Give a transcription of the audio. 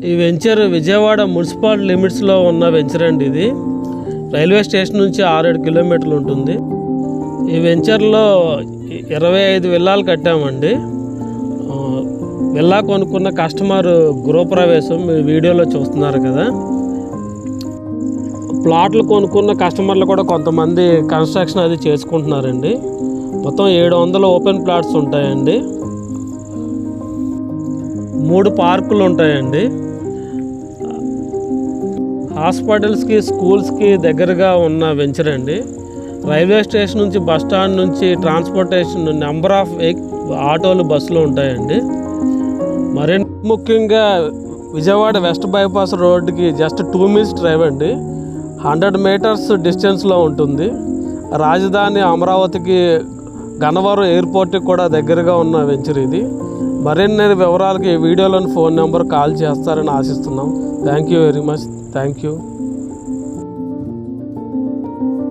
ఈ venture Vijayawada municipal లిమిట్స్లో ఉన్న వెంచర్ అండి. ఇది రైల్వే స్టేషన్ నుంచి 6-7 కిలోమీటర్లు ఉంటుంది. ఈ వెంచర్లో 25 విల్లాలు కట్టామండి. విల్లా కొనుక్కున్న కస్టమర్ గృహప్రవేశం మీ వీడియోలో చూస్తున్నారు కదా. ప్లాట్లు కొనుక్కున్న కస్టమర్లు కూడా కొంతమంది కన్స్ట్రక్షన్ అది చేసుకుంటున్నారండి. మొత్తం 700 ఓపెన్ ప్లాట్స్ ఉంటాయండి. 3 పార్కులు ఉంటాయండి. హాస్పిటల్స్కి స్కూల్స్కి దగ్గరగా ఉన్న వెంచర్ అండి. రైల్వే స్టేషన్ నుంచి బస్ స్టాండ్ నుంచి ట్రాన్స్పోర్టేషన్ నెంబర్ ఆఫ్ ఆటోలు బస్సులు ఉంటాయండి. మరి ముఖ్యంగా విజయవాడ వెస్ట్ బైపాస్ రోడ్డుకి జస్ట్ 2 మినిట్స్ డ్రైవ్ అండి. 100 మీటర్స్ డిస్టెన్స్లో ఉంటుంది. రాజధాని అమరావతికి గన్నవరం ఎయిర్పోర్ట్కి కూడా దగ్గరగా ఉన్న వెంచర్ ఇది. మరిన్ని వివరాలకి వీడియోలోని ఫోన్ నెంబర్ కాల్ చేస్తారని ఆశిస్తున్నాం. Thank you very much. Thank you.